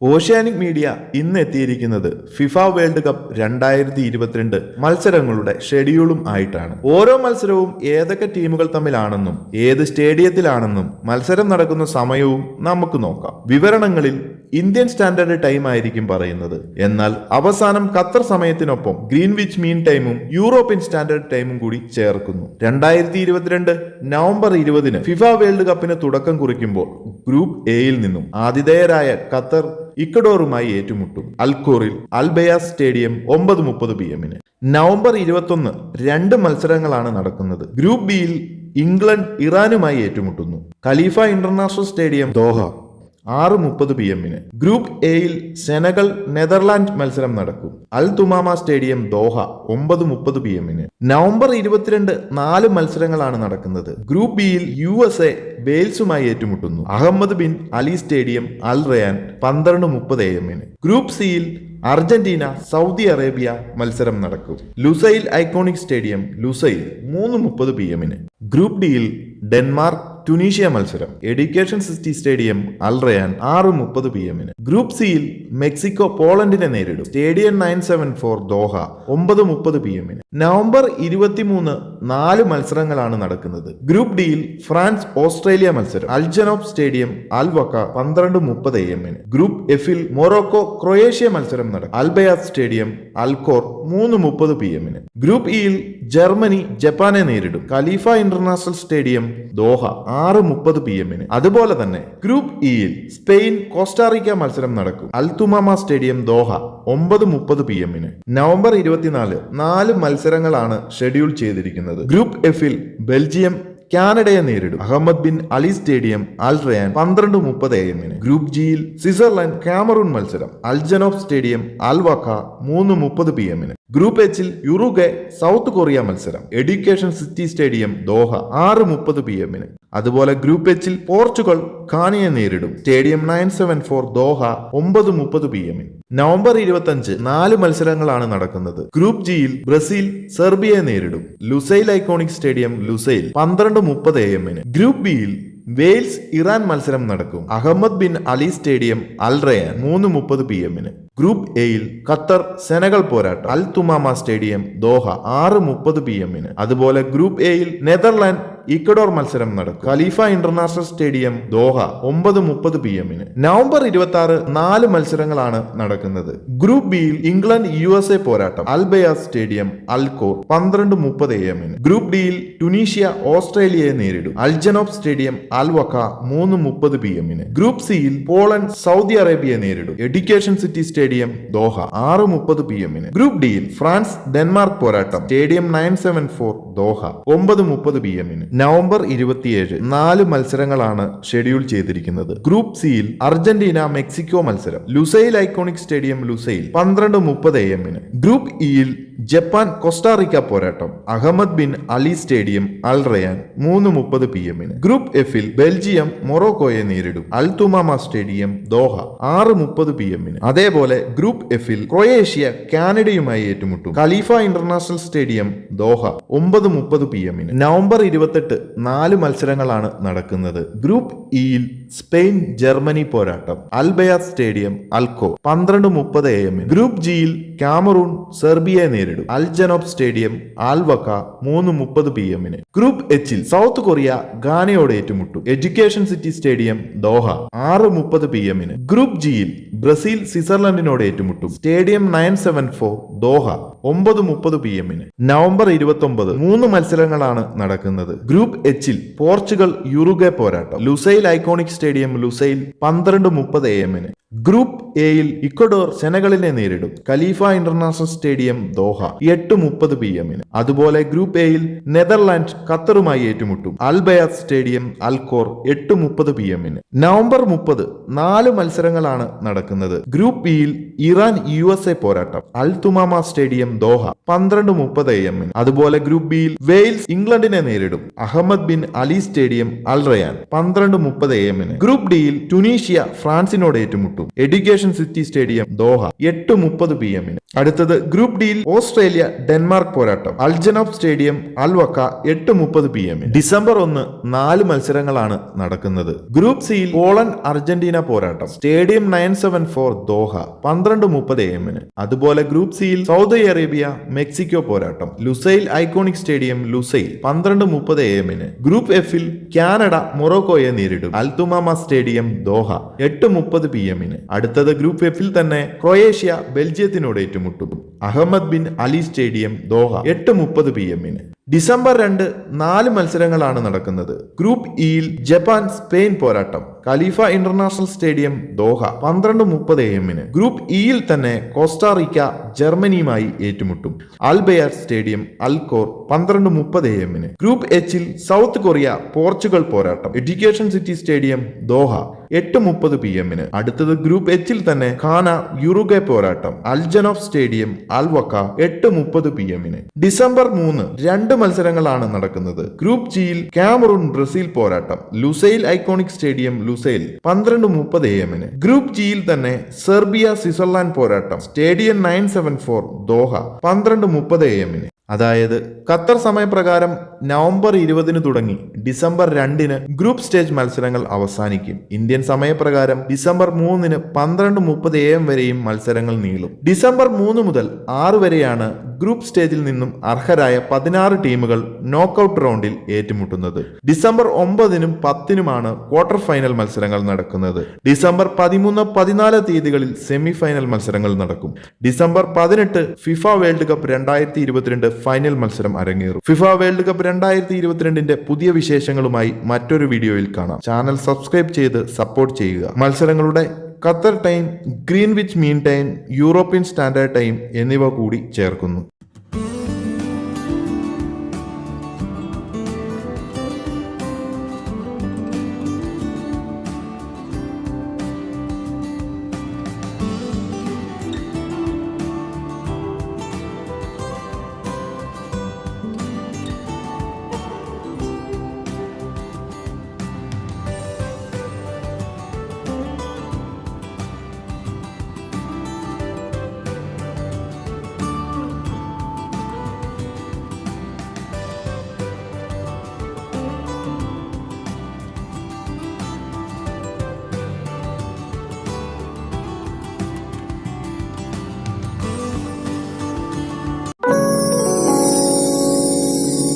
Oceanic media ഇന്ന് എത്തിയിരിക്കുന്നത് FIFA world cup 2022 മത്സരങ്ങളുടെ ഷെഡ്യൂളും ആയിട്ടാണ്. ഓരോ മത്സരവും ഏതൊക്കെ ടീമുകൾ തമ്മിലാണെന്നും ഏത് സ്റ്റേഡിയത്തിലാണെന്നും മത്സരം നടക്കുന്ന സമയവും നമുക്ക് നോക്കാം. വിവരണങ്ങളിൽ ഇന്ത്യൻ സ്റ്റാൻഡേർഡ് ടൈം ആയിരിക്കും പറയുന്നത്. എന്നാൽ അവസാനം ഖത്തർ സമയത്തിനൊപ്പം ഗ്രീൻവിച്ച് മീൻ ടൈമും യൂറോപ്യൻ സ്റ്റാൻഡേർഡ് ടൈമും കൂടി ചേർക്കുന്നു. 2022 നവംബർ 20 ഫിഫ വേൾഡ് കപ്പിന് തുടക്കം കുറിക്കുമ്പോൾ ഗ്രൂപ്പ് എയിൽ നിന്നും ആതിഥേയരായ ഖത്തർ ഇക്വഡോറുമായി ഏറ്റുമുട്ടും. അൽഖോറിൽ അൽബയാസ് സ്റ്റേഡിയം 9:30 PM. നവംബർ 21 രണ്ട് മത്സരങ്ങളാണ് നടക്കുന്നത്. ഗ്രൂപ്പ് ബിയിൽ ഇംഗ്ലണ്ട് ഇറാനുമായി ഏറ്റുമുട്ടുന്നു. Khalifa international stadium Doha 6:30 PM. Group എയിൽ സെനഗൽ നെതർലാൻഡ് മത്സരം നടക്കും. Al Thumama stadium Doha 9:30 PM. November 22 4 മത്സരങ്ങളാണ് നടക്കുന്നത്. ഗ്രൂപ്പ് ബിയിൽ USA വെയിൽസുമായി ഏറ്റുമുട്ടുന്നു. Ahmad bin Ali stadium Al Rayyan 12:30 AM. Group സിയിൽ അർജന്റീന സൗദി അറേബ്യ മത്സരം നടക്കും. Lusail iconic stadium Lusail 3:30 PM. Group ഡിയിൽ ഡെൻമാർക്ക് ടുണീഷ്യ മത്സരം education city stadium Al Rayyan 6:30 PM. Group സിയിൽ മെക്സിക്കോ പോളണ്ടിനെ നേരിടും. Stadium 974 Doha 9:30 PM. നവംബർ 23 4 മത്സരങ്ങളാണ് നടക്കുന്നത്. ഗ്രൂപ്പ് ഡിയിൽ ഫ്രാൻസ് ഓസ്ട്രേലിയ മത്സരം Al Janoub stadium Al വക്ക 12:30 AM. Group എഫിൽ മൊറോക്കോ ക്രൊയേഷ്യ മത്സരം നടക്കും. അൽബയാസ് സ്റ്റേഡിയം അൽഖോർ 3:30 PM. ഗ്രൂപ്പ് ഇയിൽ ജർമ്മനി ജപ്പാനെ നേരിടും. Khalifa international stadium Doha 6:30 PM. അതുപോലെ തന്നെ ഗ്രൂപ്പ് ഇയിൽ സ്പെയിൻ കോസ്റ്റാറിക്ക മത്സരം നടക്കും. Al Thumama stadium Doha 9:30 PM. November 24 4 മത്സരങ്ങളാണ് ഷെഡ്യൂൾ ചെയ്തിരിക്കുന്നത്. ഗ്രൂപ്പ് എഫിൽ ബെൽജിയം കാനഡയെ നേരിടും. Ahmad bin Ali stadium Al Rayyan 12:30 AM. Group ജിയിൽ സ്വിറ്റ്സർലൻഡ് കാമറൂൺ മത്സരം Al Janoub stadium Al Wakrah 3:30 PM. Group എച്ചിൽ യുറുഗെ സൗത്ത് കൊറിയ മത്സരം education city stadium Doha 6:30 PM. അതുപോലെ ഗ്രൂപ്പ് എച്ചിൽ പോർച്ചുഗൽ ഖാനിയെ നേരിടും. Stadium 974 Doha 9:30 PM. നവംബർ 25 4 മത്സരങ്ങളാണ് നടക്കുന്നത്. ഗ്രൂപ്പ് ജിയിൽ ബ്രസീൽ സെർബിയയെ നേരിടും. Lusail iconic stadium Lusail 12:30 AM. Group ബിയിൽ വെയിൽസ് ഇറാൻ മത്സരം നടക്കും. Ahmad bin Ali stadium Al Rayyan 3:30 PM. Group എയിൽ ഖത്തർ സെനഗൽ പോരാട്ടം Al Thumama stadium Doha 6:30 PM. അതുപോലെ ഗ്രൂപ്പ് എയിൽ നെതർലാൻഡ് ഇക്വഡോർ മത്സരം നടക്കും. Khalifa international stadium Doha 9:30 PM. November 26 4 മത്സരങ്ങളാണ് നടക്കുന്നത്. ഗ്രൂപ്പ് ബിയിൽ ഇംഗ്ലണ്ട് USA പോരാട്ടം Al Bayt stadium Al Khor 12:30 AM. Group ഡിയിൽ ടുണീഷ്യ ഓസ്ട്രേലിയയെ നേരിടും. Al Janoub stadium Al Wakrah 3:30 PM. Group സിയിൽ പോളണ്ട് സൗദി അറേബ്യയെ നേരിടും. Education city stadium Doha 6:30 PM. Group ഡിയിൽ ഫ്രാൻസ് ഡെൻമാർക്ക് പോരാട്ടം സ്റ്റേഡിയം 974 ദോഹ 9:30 PM. നവംബർ 27 4 മത്സരങ്ങളാണ് ഷെഡ്യൂൾ ചെയ്തിരിക്കുന്നത്. ഗ്രൂപ്പ് സിയിൽ അർജന്റീന മെക്സിക്കോ മത്സരം Lusail iconic stadium Lusail 12:30 AM. Group ഇയിൽ ജപ്പാൻ കോസ്റ്റാറിക്ക പോരാട്ടം Ahmad bin Ali stadium Al Rayyan 3:30 PM. Group എഫിൽ Belgium മൊറോക്കോയെ നേരിടും. Al Thumama stadium Doha 6:30 PM. അതേപോലെ ഗ്രൂപ്പ് എഫിൽ ക്രൊയേഷ്യ കാനഡയുമായി ഏറ്റുമുട്ടും. Khalifa international stadium Doha 9:30 PM. November 28 4 മത്സരങ്ങളാണ് നടക്കുന്നത്. ഗ്രൂപ്പ് ഇയിൽ സ്പെയിൻ ജർമ്മനി പോരാട്ടം Al Bayt stadium Al Khor 12:30 AM. Group ജിയിൽ കാമറൂൺ സെർബിയയെ നേരിടും. Al Janoub stadium Al Wakrah 3:30 PM. Group എച്ചിൽ സൗത്ത് കൊറിയ ഗാനയോട് ഏറ്റുമുട്ടും. Education city stadium Doha 6:30 PM. Group ജിയിൽ ബ്രസീൽ സ്വിറ്റ്സർലൻഡിനോട് ഏറ്റുമുട്ടും. Stadium 974 Doha 9:30 PM. നവംബർ 29 3 മത്സരങ്ങളാണ് നടക്കുന്നത്. ഗ്രൂപ്പ് എച്ചിൽ പോർച്ചുഗൽ യുറുഗെ പോരാട്ടം Lusail iconic stadium Lusail 12:30 AM. Group എയിൽ ഇക്വഡോർ സെനഗലിനെ നേരിടും. Khalifa international stadium Doha 8:30 PM. അതുപോലെ ഗ്രൂപ്പ് എയിൽ നെതർലാൻഡ് ഖത്തറുമായി ഏറ്റുമുട്ടും. Al Bayt stadium Al Khor 8:30 PM. November 30 4 മത്സരങ്ങളാണ് നടക്കുന്നത്. ഗ്രൂപ്പ് ബിയിൽ ഇറാൻ USA പോരാട്ടം Al Thumama stadium Doha 12:30 AM. അതുപോലെ ഗ്രൂപ്പ് ബിയിൽ വെയിൽസ് ഇംഗ്ലണ്ടിനെ നേരിടും. Ahmad bin Ali stadium Al Rayyan 12:30 AM. Group ഡിയിൽ ടുണീഷ്യ ഫ്രാൻസിനോട് ഏറ്റുമുട്ടും. ഏറ്റുമുട്ടും. Education city stadium Doha 8:30 PM. അടുത്തത് ഗ്രൂപ്പ് ഡിയിൽ ഓസ്ട്രേലിയ ഡെൻമാർക്ക് പോരാട്ടം Al Janoub stadium Al Wakrah 8:30 PM. December 1 4 മത്സരങ്ങളാണ് നടക്കുന്നത്. ഗ്രൂപ്പ് സിയിൽ പോളണ്ട് അർജന്റീന പോരാട്ടം സ്റ്റേഡിയം 974 ദോഹ 12:30 AM. അതുപോലെ ഗ്രൂപ്പ് സിയിൽ സൗദി അറേബ്യ മെക്സിക്കോ പോരാട്ടം Lusail iconic stadium Lusail 12:30 AM. Group എഫിൽ കാനഡ മൊറോക്കോയെ നേരിടും അൽതുമാമ സ്റ്റേഡിയം ദോഹ 8:30 PM. അടുത്തത് ഗ്രൂപ്പ് എഫിൽ തന്നെ ക്രൊയേഷ്യ ബെൽജിയത്തിനോട് ഏറ്റുമുട്ടും Ahmad bin Ali stadium Doha 8:30 PM. December 2 4 മത്സരങ്ങളാണ് നടക്കുന്നത്. ഗ്രൂപ്പ് ഇയിൽ ജപ്പാൻ സ്പെയിൻ പോരാട്ടം Khalifa international stadium Doha 12:30 AM. Group ഇയിൽ തന്നെ കോസ്റ്റാറിക്ക ജർമ്മനിയുമായി ഏറ്റുമുട്ടും Al Bayt stadium Al Khor 12:30 AM. Group എച്ചിൽ സൗത്ത് കൊറിയ പോർച്ചുഗൽ പോരാട്ടം Education city stadium Doha 8:30 PM. അടുത്തത് ഗ്രൂപ്പ് എച്ചിൽ തന്നെ ഖാന യുറുഗെ പോരാട്ടം Al Janoub stadium Al Wakrah 8:30 PM. December 3 2 മത്സരങ്ങളാണ് നടക്കുന്നത്. ഗ്രൂപ്പ് ജിയിൽ കാമറൂൺ ബ്രസീൽ പോരാട്ടം Lusail iconic stadium Lusail 12:30 AM. Group ജിയിൽ തന്നെ സെർബിയ സ്വിറ്റ്സർലാൻഡ് പോരാട്ടം സ്റ്റേഡിയം 974 ദോഹ 12:30 AM. അതായത് ഖത്തർ സമയപ്രകാരം നവംബർ 20 തുടങ്ങി ഡിസംബർ 2 ഗ്രൂപ്പ് സ്റ്റേജ് മത്സരങ്ങൾ അവസാനിക്കും. ഇന്ത്യൻ സമയപ്രകാരം ഡിസംബർ 3 12:30 AM വരെയും മത്സരങ്ങൾ നീളും. ഡിസംബർ 3 മുതൽ 6 വരെയാണ് ഗ്രൂപ്പ് സ്റ്റേജിൽ നിന്നും അർഹരായ 16 ടീമുകൾ നോക്കൌട്ട് റൗണ്ടിൽ ഏറ്റുമുട്ടുന്നത്. ഡിസംബർ 9 10 ക്വാർട്ടർ ഫൈനൽ മത്സരങ്ങൾ നടക്കുന്നത്. ഡിസംബർ 13 14 തീയതികളിൽ സെമി ഫൈനൽ മത്സരങ്ങൾ നടക്കും. December 18 FIFA world cup 2022 final മത്സരം അരങ്ങേറും. ഫിഫ വേൾഡ് കപ്പ് 2022 പുതിയ വിശേഷങ്ങളുമായി മറ്റൊരു വീഡിയോയിൽ കാണാം. ചാനൽ സബ്സ്ക്രൈബ് ചെയ്ത് സപ്പോർട്ട് ചെയ്യുക. മത്സരങ്ങളുടെ ഖത്തർ ടൈം, ഗ്രീൻവിച്ച് മീൻ ടൈം, യൂറോപ്യൻ സ്റ്റാൻഡേർഡ് ടൈം എന്നിവ കൂടി ചേർക്കുന്നു.